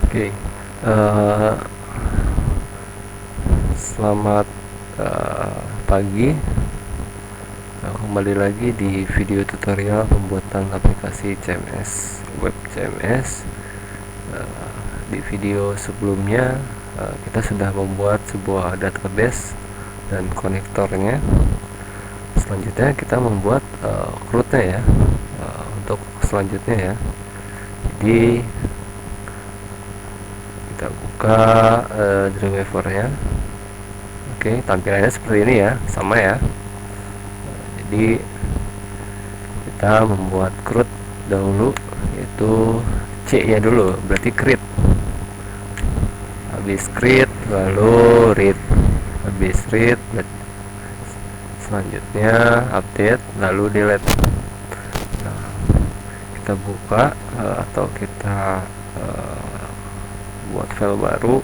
Oke, eh, selamat pagi. Kembali lagi di video tutorial pembuatan aplikasi CMS, web CMS. Di video sebelumnya kita sudah membuat sebuah database dan konektornya. Selanjutnya kita membuat CRUD-nya ya, untuk selanjutnya ya. Jadi kita buka Dreamweaver-nya. Oke, tampilannya seperti ini ya, sama ya. Jadi kita membuat CRUD dahulu, yaitu C nya dulu, berarti create. Habis create lalu read, habis read selanjutnya update lalu delete. Nah, kita buka atau kita buat file baru,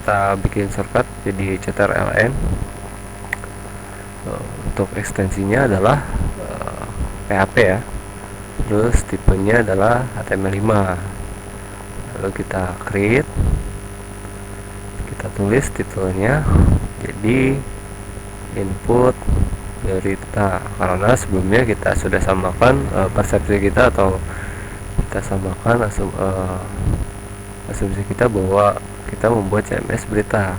kita bikin shortcut jadi ctrln. Untuk ekstensinya adalah PHP ya, terus tipenya adalah HTML5. Lalu kita create, kita tulis titelnya jadi input berita, karena sebelumnya kita sudah samakan persepsi kita, atau kita samakan asumsi kita bahwa kita membuat CMS berita.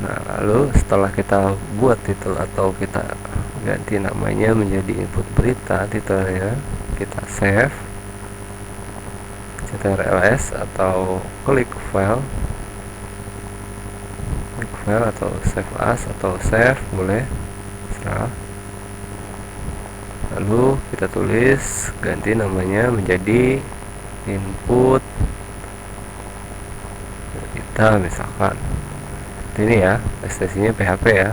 Nah, lalu setelah kita buat titel atau kita ganti namanya menjadi input berita, titelnya kita save ctrls atau klik file atau save as atau save, boleh serah. Lalu kita tulis, ganti namanya menjadi input berita misalkan. Ini ya, ekstensinya PHP ya.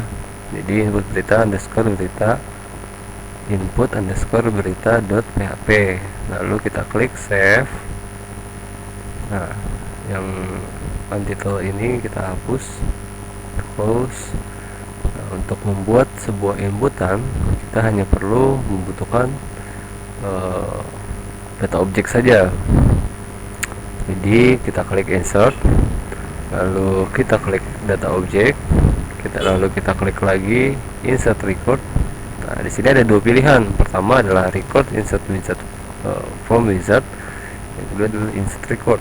Jadi input berita underscore berita, input underscore berita dot php. Lalu kita klik save. Nah, yang untitled ini kita hapus, close. Nah, untuk membuat sebuah inputan kita hanya perlu membutuhkan data objek saja. Jadi kita klik insert, lalu kita klik data object, lalu kita klik lagi insert record. Nah, di sini ada dua pilihan. Pertama adalah record insert wizard from wizard, yang kedua adalah insert record.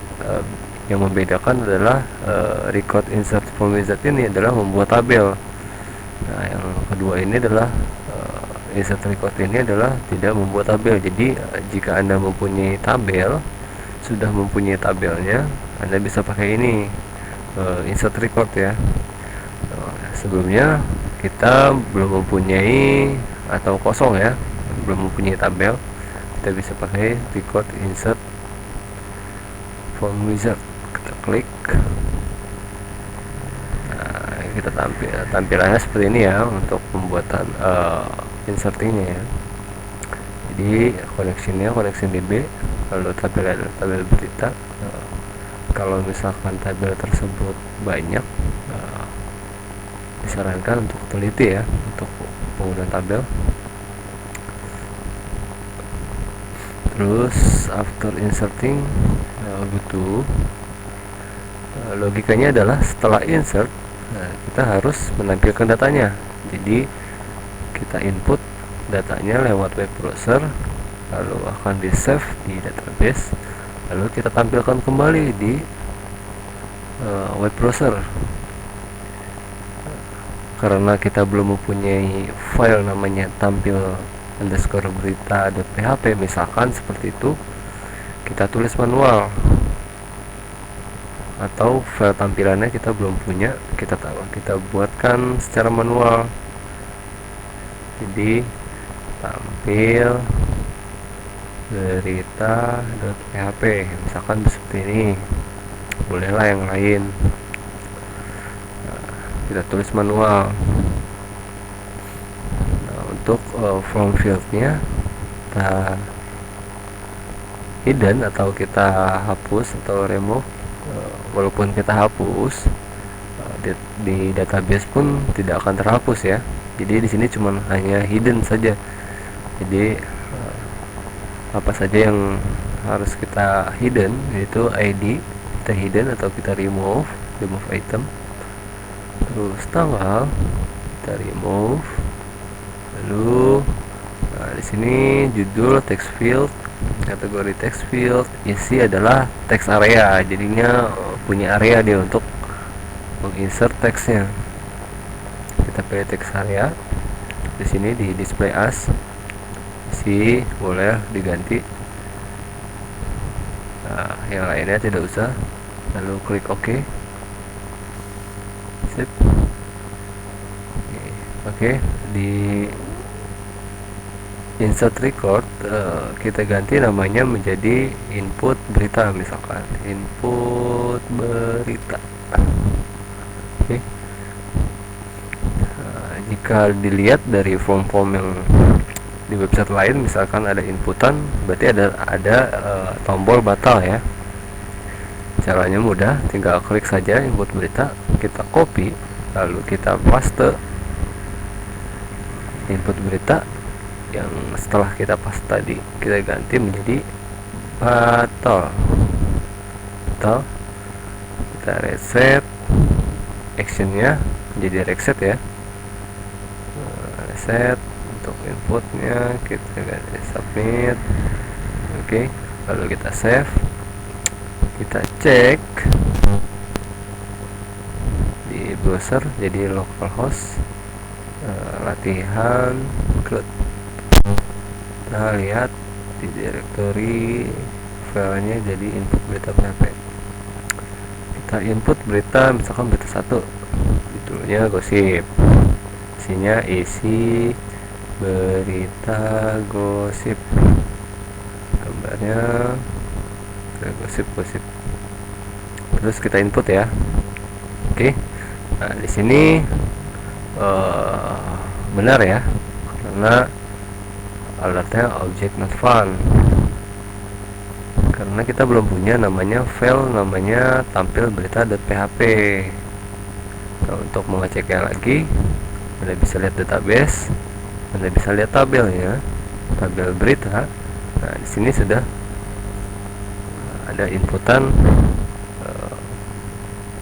Yang membedakan adalah record insert from wizard ini adalah membuat tabel. Nah, yang kedua ini adalah insert record ini adalah tidak membuat tabel. Jadi jika Anda mempunyai tabel, sudah mempunyai tabelnya, Anda bisa pakai ini, insert record ya. Sebelumnya kita belum mempunyai atau kosong ya, belum mempunyai tabel, kita bisa pakai record insert from wizard. Kita klik, nah, kita tampilannya seperti ini ya untuk pembuatan insertingnya ya. Jadi koneksinya koneksi DB, lalu tabel berita. Kalau misalkan tabel tersebut banyak, disarankan untuk teliti ya untuk penggunaan tabel. Terus after inserting butuh logikanya adalah setelah insert, kita harus menampilkan datanya. Jadi kita input datanya lewat web browser, lalu akan di save di database, lalu kita tampilkan kembali di web browser. Karena kita belum mempunyai file namanya tampil underscore berita.php misalkan seperti itu, kita tulis manual, atau file tampilannya kita belum punya, kita buatkan secara manual. Jadi tampil berita.php misalkan seperti ini, bolehlah yang lain. Kita tulis manual. Nah, untuk from fieldnya kita hidden atau kita hapus atau remove. Walaupun kita hapus, di database pun tidak akan terhapus ya. Jadi di sini cuma hanya hidden saja. Jadi apa saja yang harus kita hidden, yaitu ID kita hidden atau kita remove item. Terus tanggal kita remove. Lalu di sini judul text field, kategori text field, isi adalah text area, jadinya punya area dia untuk menginsert teksnya. Kita pilih text area. Di sini di display as, isi boleh diganti. Nah, yang lainnya tidak usah. Lalu klik OK. Sip. Oke, di insert record kita ganti namanya menjadi input berita, misalkan input berita. Oke. Jika dilihat dari form-form yang di website lain, misalkan ada inputan, berarti ada tombol batal ya. Caranya mudah, tinggal klik saja input berita, kita copy, lalu kita paste input berita yang setelah kita paste tadi, kita ganti menjadi batal. Kita reset actionnya menjadi reset ya. Reset untuk inputnya, kita ganti submit. Oke, lalu kita save, kita cek di browser, jadi localhost latihan cloud. Kita lihat di directory filenya jadi input berita PHP. Kita input berita, misalkan berita 1, judulnya gosip, isinya isi berita gosip, gambarnya gosip. Terus kita input ya. Oke. Nah, di sini benar ya, karena alertnya object not found, karena kita belum punya namanya file namanya tampil berita.php. Nah, untuk mengeceknya lagi, Anda bisa lihat database, Anda bisa lihat tabelnya, tabel berita. Nah, di sini sudah ada inputan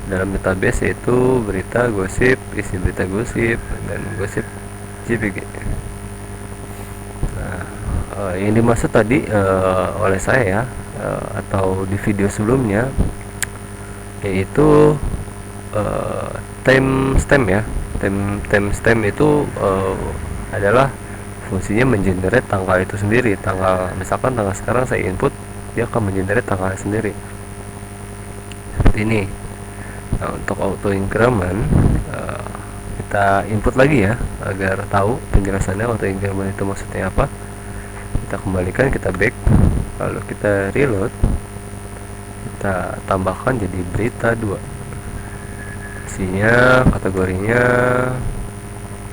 dalam database, yaitu berita gosip, isi berita gosip, dan gosip JPG. Nah, yang dimaksud tadi oleh saya ya, atau di video sebelumnya, yaitu timestamp ya. Timestamp itu adalah fungsinya mengenerate tanggal itu sendiri. Tanggal, misalkan tanggal sekarang saya input, dia akan mengenerate tanggal sendiri seperti ini. Nah, untuk auto increment kita input lagi ya, agar tahu penjelasannya auto increment itu maksudnya apa. Kita kembalikan, kita back, lalu kita reload, kita tambahkan jadi berita 2, isinya kategorinya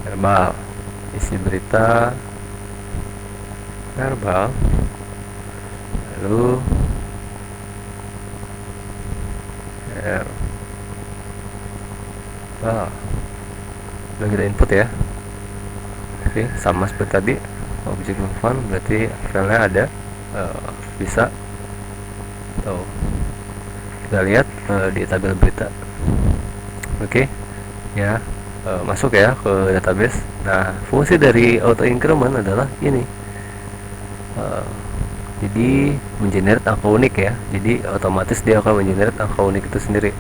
verbal, isi berita verbal, lalu udah kita input ya. Oke, sama seperti tadi, object not found, berarti filenya ada, bisa tuh kita lihat di tabel berita. Oke ya, masuk ya ke database. Nah, fungsi dari auto increment adalah ini, jadi mengenerate angka unik ya, jadi otomatis dia akan mengenerate angka unik itu sendiri.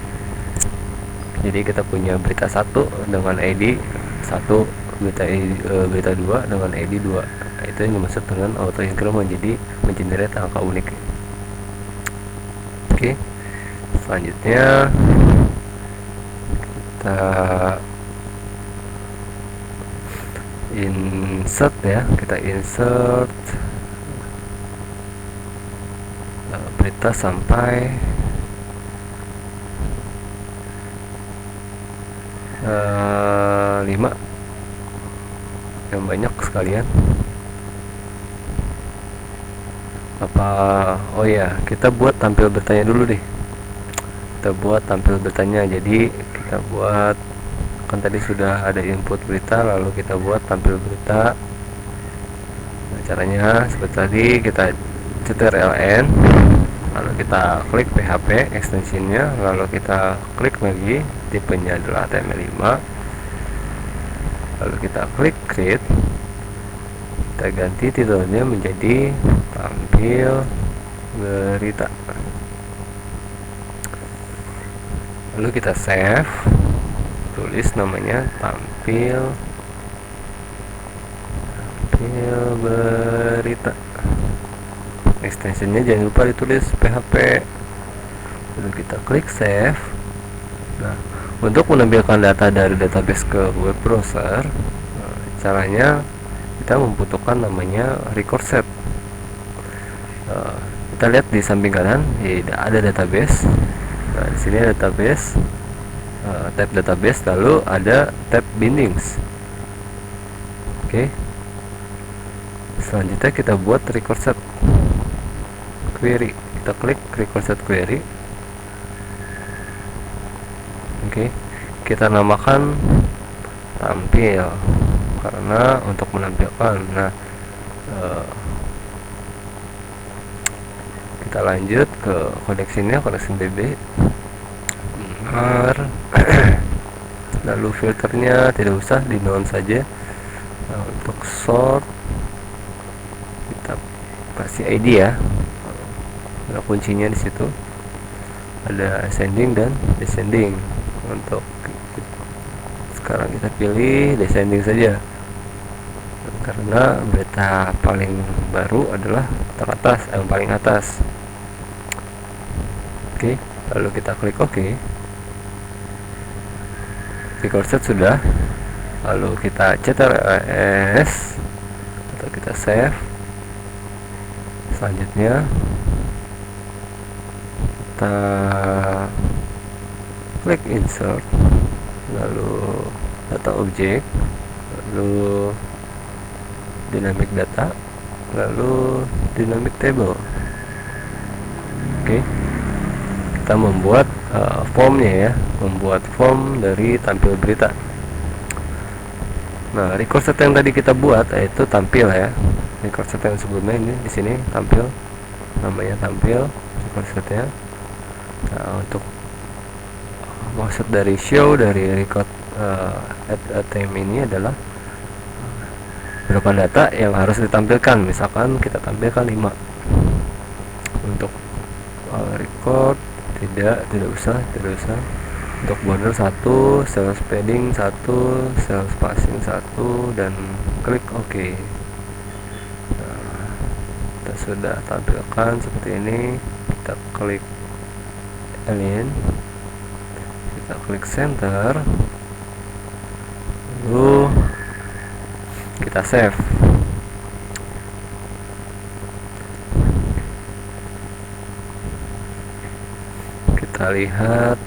Jadi kita punya berita 1 dengan ID 1, berita 2 dengan ID 2. Nah, itu yang dimaksud dengan auto increment, jadi mengenerate angka unik. Oke, selanjutnya kita insert ya, kita insert berita sampai 5 yang banyak sekalian. Oh ya, kita buat tampil bertanya dulu deh. Kita buat tampil bertanya, jadi kita buat, kan tadi sudah ada input berita, lalu kita buat tampil berita. Nah, caranya seperti tadi, kita ctrln, lalu kita klik PHP extensionnya, lalu kita klik lagi, tipenya adalah HTML5, lalu kita klik create, kita ganti titelnya menjadi tampil berita, lalu kita save, tulis namanya tampil berita, extensionnya jangan lupa ditulis PHP, lalu kita klik save. Nah, untuk menampilkan data dari database ke web browser, caranya kita membutuhkan namanya record set. Kita lihat di samping kanan, ada database. Nah, di sini ada database, tab database, lalu ada tab bindings. Oke. Selanjutnya kita buat record set query. Kita klik record set query. Oke. Kita namakan tampil karena untuk menampilkan. Nah, kita lanjut ke koneksinya, koneksi DB benar. Lalu filternya tidak usah, di none saja. Nah, untuk sort kita kasih ID ya, ada kuncinya di situ, ada ascending dan descending. Untuk sekarang kita pilih descending saja karena berita paling baru adalah teratas, yang paling atas. Oke, lalu kita klik OK. Record set sudah, lalu kita ctrls atau kita save. Selanjutnya kita klik insert, lalu data objek, lalu dynamic data, lalu dynamic table. Oke, kita membuat formnya ya, membuat form dari tampil berita. Nah, record set yang tadi kita buat yaitu tampil ya. Record set yang sebelumnya ini di sini tampil, namanya tampil record setnya. Nah, untuk maksud dari show dari record at a time ini adalah beberapa data yang harus ditampilkan. Misalkan kita tampilkan 5. Untuk record tidak usah. Untuk border 1, cell padding 1, cell spacing 1, dan klik OK. Nah, kita sudah tampilkan seperti ini. Kita klik align, kita klik center, lalu kita save. Kita lihat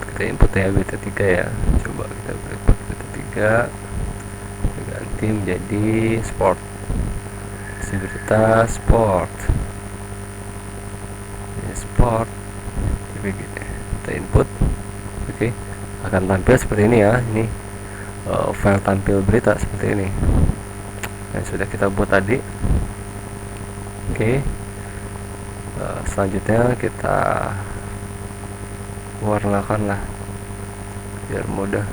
kita input ya BT3 ya. Coba kita input BT3, kita ganti menjadi sport, berita sport, sport. Kita input. Oke, akan tampil seperti ini ya. Ini file tampil berita seperti ini yang sudah kita buat tadi. Oke, selanjutnya kita warnakan lah biar mudah.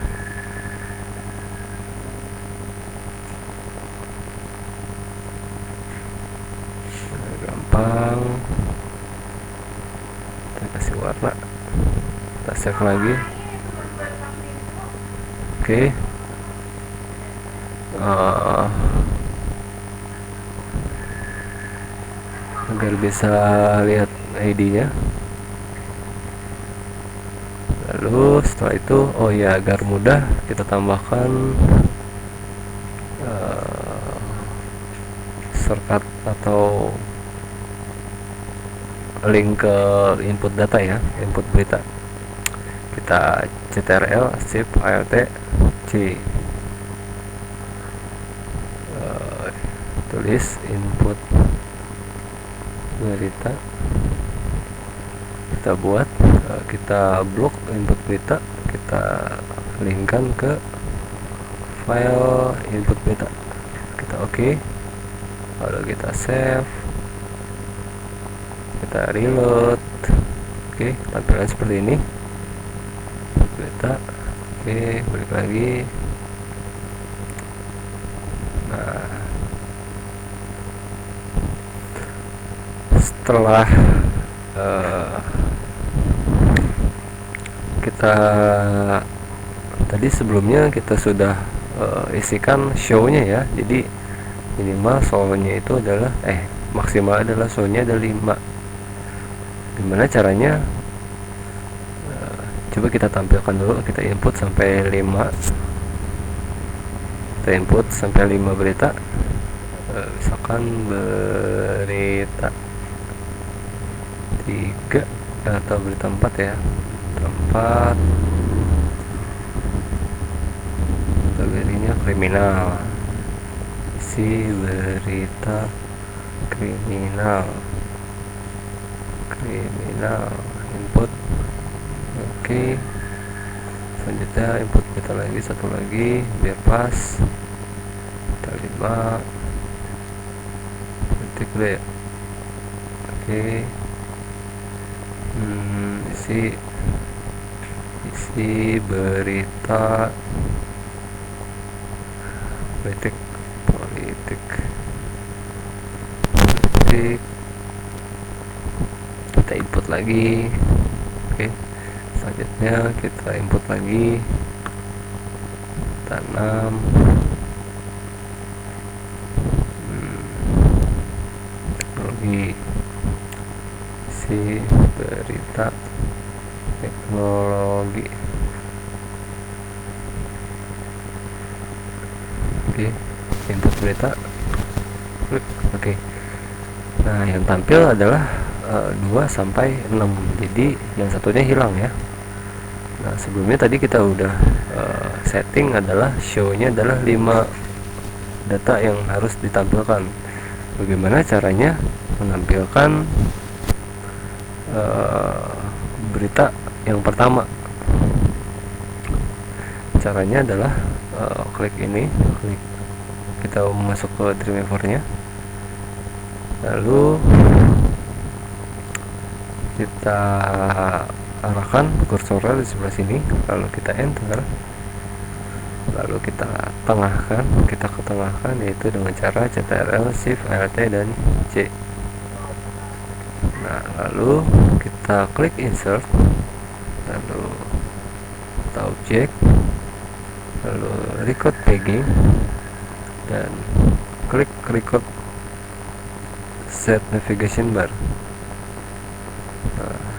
Gampang, kita kasih warna, kita save lagi. Oke, agar bisa lihat ID-nya. Lalu setelah itu, oh ya, agar mudah kita tambahkan shortcut atau link ke input data ya, input berita. Kita ctrl shift alt c, tulis input berita, kita buat, kita blok input berita, kita linkkan ke file input berita, kita OK, lalu kita save, kita reload. Oke, tampilan seperti ini berita. Oke, balik lagi. Nah, setelah kita tadi sebelumnya kita sudah isikan show-nya ya, jadi minimal show-nya itu adalah maksimal adalah show-nya ada 5. Gimana caranya? Coba kita tampilkan dulu, kita input sampai 5, kita input sampai 5 berita. Misalkan berita 3 atau berita 4 ya, 4 kategorinya kriminal, isi berita kriminal, input. Oke, selanjutnya input kita lagi, satu lagi biar pas, kita 5 detik dulu ya. Oke, isi berita politik, kita input lagi. Oke, selanjutnya kita input lagi, tanam, teknologi, isi berita teknologi. Oke, input berita, klik. Oke, nah yang tampil adalah 2 sampai 6, jadi yang satunya hilang ya. Nah, sebelumnya tadi kita udah setting adalah show-nya adalah 5 data yang harus ditampilkan. Bagaimana caranya menampilkan berita yang pertama? Caranya adalah klik ini, kita masuk ke Dreamweaver-nya, lalu kita arahkan kursornya di sebelah sini, lalu kita enter, lalu kita ketengahkan, yaitu dengan cara Ctrl Shift Alt dan C. Nah, lalu kita klik insert, lalu kita objek, lalu record pegging, dan klik record set navigation bar.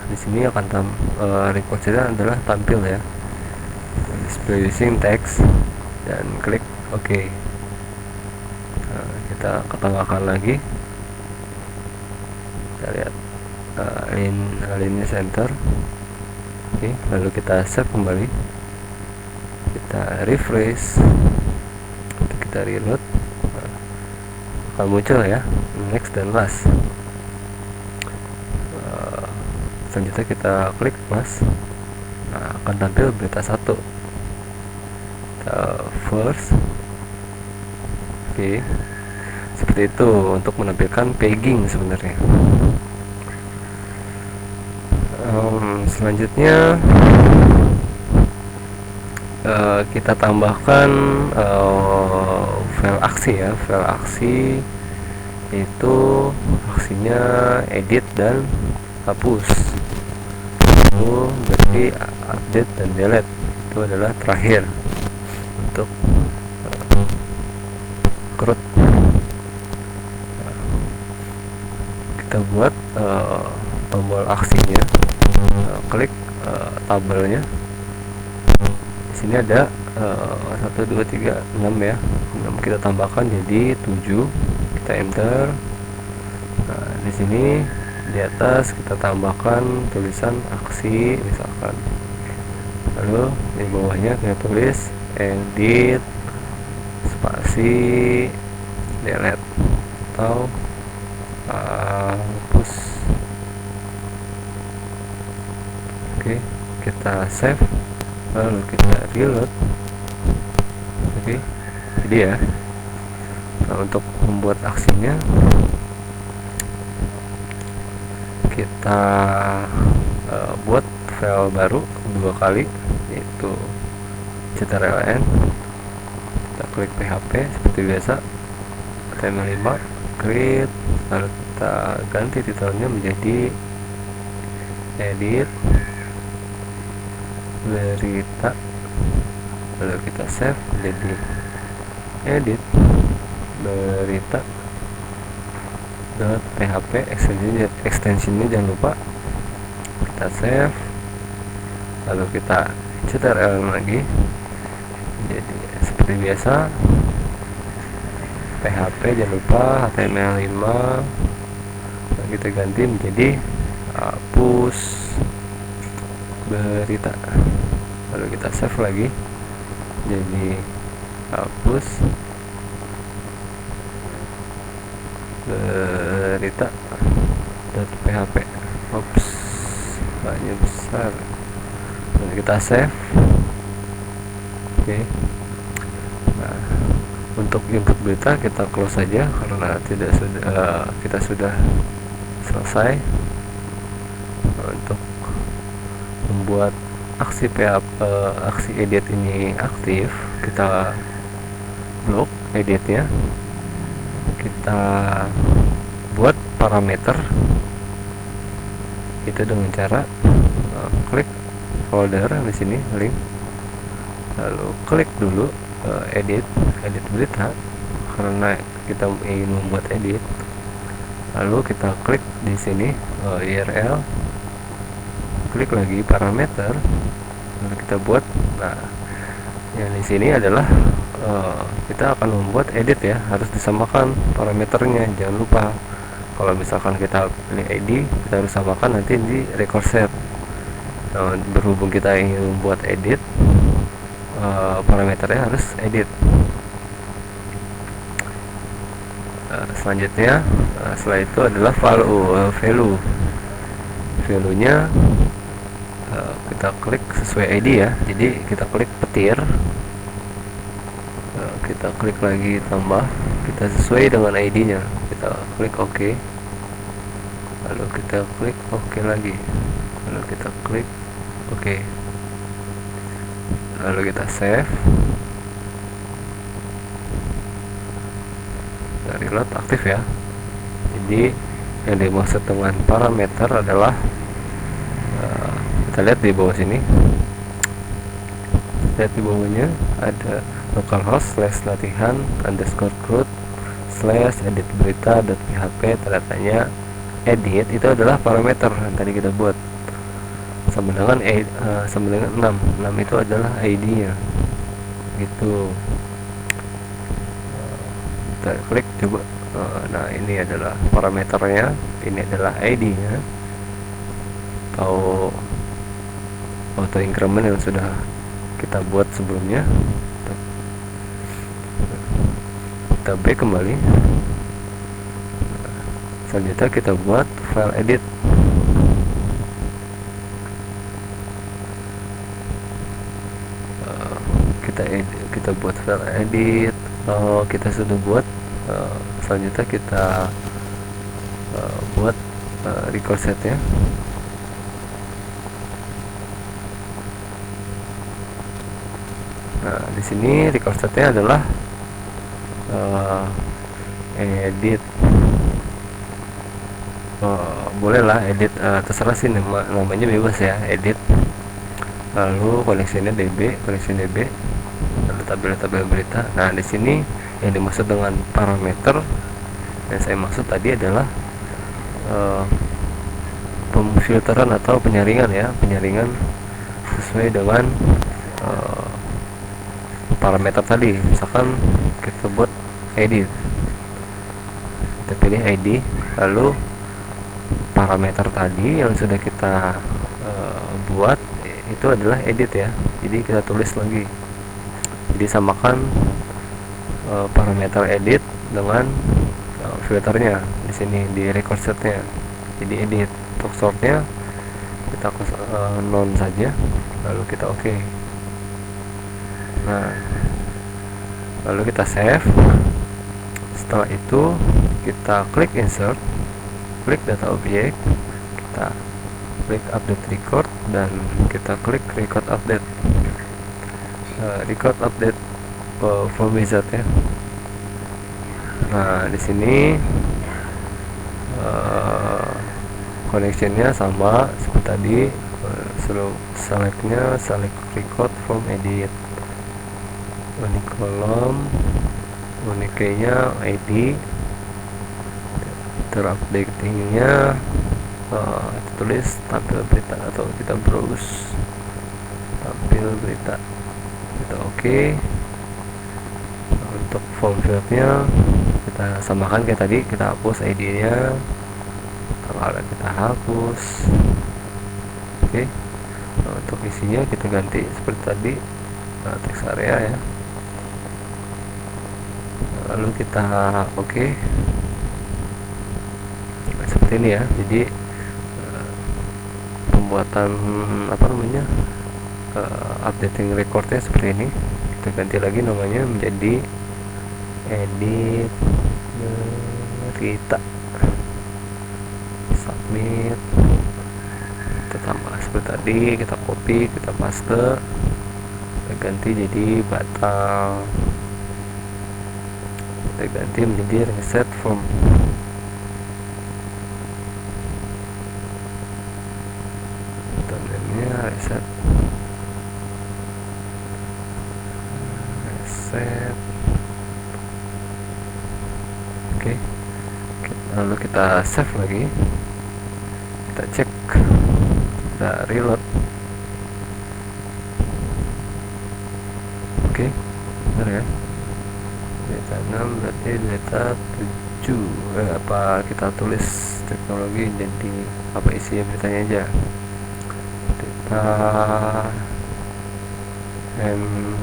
Di sini akan record saja adalah tampil ya, display using text, dan klik OK. Kita ketengahkan lagi, kita lihat alinnya center. Oke, lalu kita save kembali, kita refresh, kita reload, akan muncul ya next dan last. Selanjutnya kita klik plus, nah akan tampil berita 1, kita first. Oke, seperti itu untuk menampilkan pegging sebenarnya. Selanjutnya kita tambahkan file aksi ya, file aksi itu aksinya edit dan hapus, lalu berarti update dan delete itu adalah terakhir untuk crud. Kita buat tombol aksinya, klik tabelnya. Di sini ada 1 2 3 6 ya, 6 kita tambahkan jadi 7, kita enter. Nah, di sini di atas kita tambahkan tulisan aksi misalkan, lalu di bawahnya kita tulis edit spasi delete atau hapus. Oke, kita save, lalu kita reload. Oke, jadi ya, nah, untuk membuat aksinya kita buat file baru 2 kali, yaitu ctrln. Kita klik PHP seperti biasa, HTML5 create, lalu kita ganti titelnya menjadi edit berita, lalu kita save jadi edit berita .php. Extensionnya jangan lupa kita save, lalu kita ctrl lagi. Jadi seperti biasa PHP jangan lupa HTML5, lalu kita ganti menjadi hapus berita, lalu kita save lagi jadi hapus berita .php. Oops, banyak besar. Lalu kita save. Oke. Nah, untuk input berita kita close saja karena kita sudah selesai. Untuk membuat aksi PHP, aksi edit ini aktif, kita blok editnya. Kita buat parameter itu dengan cara klik folder di sini link, lalu klik dulu edit berita karena kita ingin membuat edit, lalu kita klik di sini URL, klik lagi parameter, lalu kita buat. Nah, yang di sini adalah kita akan membuat edit ya, harus disamakan parameternya, jangan lupa. Kalau misalkan kita pilih ID, kita harus samakan nanti di record set. Nah, berhubung kita ingin membuat edit, parameternya harus edit. Selanjutnya setelah itu adalah value nya kita klik sesuai ID ya, jadi kita klik petir, kita klik lagi tambah, kita sesuai dengan ID nya, kita klik OK, lalu kita klik OK lagi, lalu kita klik OK, lalu kita save. Reload aktif ya. Jadi yang dimaksud dengan parameter adalah kita lihat di bawah sini, lihat di bawahnya ada localhost /latihan _root /edit berita.php, tandanya edit itu adalah parameter yang tadi kita buat, sama dengan 6 itu adalah ID nya gitu. Kita klik coba. Nah, ini adalah parameternya, ini adalah ID nya atau auto increment yang sudah kita buat sebelumnya. Kita back kembali. Selanjutnya kita buat file edit. Kita buat file edit. Kita sudah buat. Selanjutnya kita buat record setnya. Nah, di sini record setnya adalah edit. Bolehlah edit, terserah sih, namanya bebas ya, edit. Lalu koneksinya DB, lalu tabel berita. Nah, di sini yang dimaksud dengan parameter yang saya maksud tadi adalah pemfilteran atau penyaringan ya, penyaringan sesuai dengan parameter tadi. Misalkan kita buat edit, kita pilih ID, lalu parameter tadi yang sudah kita buat itu adalah edit ya, jadi kita tulis lagi, jadi samakan parameter edit dengan filternya di sini di record setnya. Jadi edit, untuk sortnya kita non saja, lalu kita OK. Nah, lalu kita save. Setelah itu kita klik insert, klik data object, kita klik update record dan kita klik record update. Record update form wizard ya. Nah di sini connectionnya sama seperti tadi, selectnya select record from edit, unique column, unique key-nya ID, terupdatingnya tulis tampil berita atau kita browse tampil berita, kita oke. Untuk form fieldnya kita samakan kayak tadi, kita hapus ID nya, tanggal kita hapus. Oke. Nah, untuk isinya kita ganti seperti tadi, text area ya, lalu kita oke. Seperti ini ya. Jadi pembuatan updating recordnya seperti ini. Kita ganti lagi namanya menjadi edit berita, submit, kita tambah seperti tadi, kita copy, kita paste, kita ganti jadi batal, kita ganti menjadi reset form. Namanya reset oke. Lalu kita save lagi, kita cek, kita reload. Oke, benar ya, data 6 berarti data 7. Apa kita tulis teknologi jadi apa isi beritanya aja, data handphone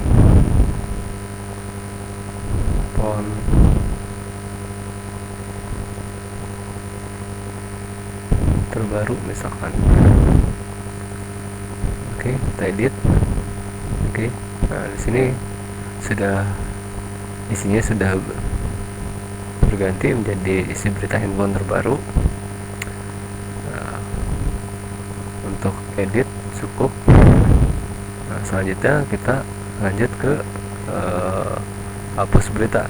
terbaru misalkan. Oke, kita edit. Oke. Nah, di sini sudah isinya sudah berganti menjadi isi berita handphone terbaru. Nah, untuk edit cukup. Nah, selanjutnya kita lanjut ke hapus berita.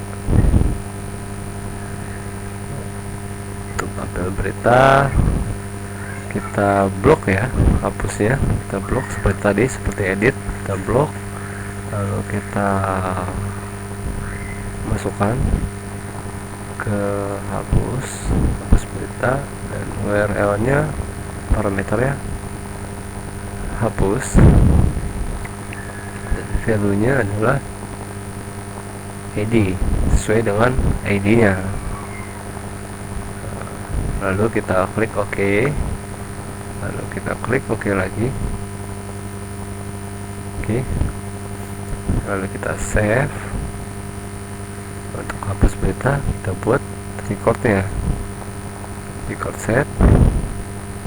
Untuk tampil berita kita blok ya, hapusnya kita blok seperti tadi, seperti edit kita blok, lalu kita masukkan ke hapus berita dan URL nya parameternya hapus dan value nya adalah ID sesuai dengan ID nya. Lalu kita klik OK, lalu kita klik OK lagi. Oke. Lalu kita save. Untuk hapus berita kita buat recordnya, record set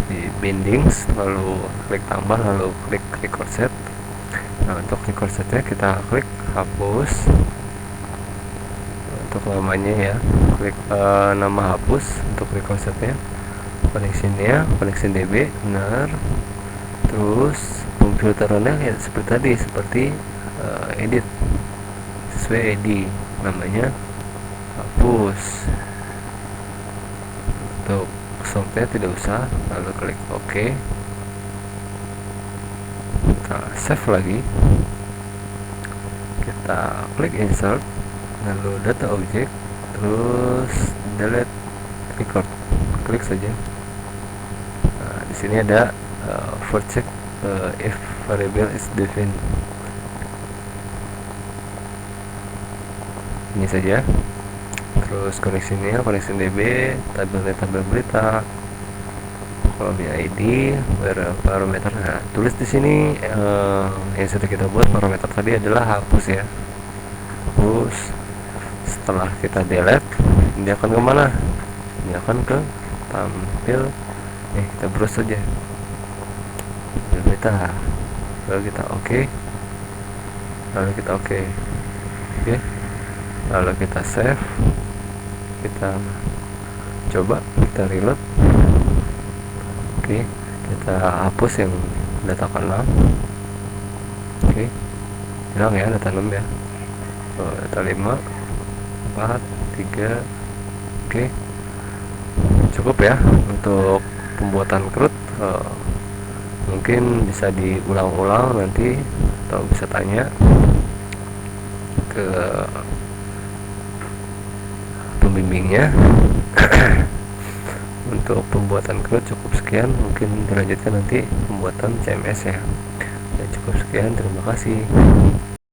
di bindings, lalu klik tambah, lalu klik record set. Nah, untuk record setnya kita klik hapus. Untuk namanya ya, klik nama hapus untuk record setnya. Connectionnya connection DB benar, terus pemfilterannya ya seperti tadi, seperti edit sesuai ID, namanya hapus. Untuk softnya tidak usah, lalu klik OK, kita save lagi, kita klik insert, lalu data object, terus delete record, klik saja. Nah, di sini ada for check if variable is defined. Ini saja. Terus koneksinya connection DB, tabel berita, kolomnya ID, parameter. Nah, tulis di sini yang sudah kita buat parameter tadi adalah hapus ya. Hapus. Setelah kita delete, dia akan kemana? Dia akan ke tampil. Kita browse saja berita, lalu kita OK, lalu kita OK. Oke. Lalu kita save, kita coba, kita reload. Oke, kita hapus yang data ke-6. Oke, hilang ya data 6 ya. Data 5, 4, 3. Oke, cukup ya untuk pembuatan CRUD. Mungkin bisa diulang-ulang nanti, atau bisa tanya ke pembimbingnya. Untuk pembuatan CRUD cukup sekian, mungkin dilanjutkan nanti pembuatan CMS ya. Dan cukup sekian, terima kasih.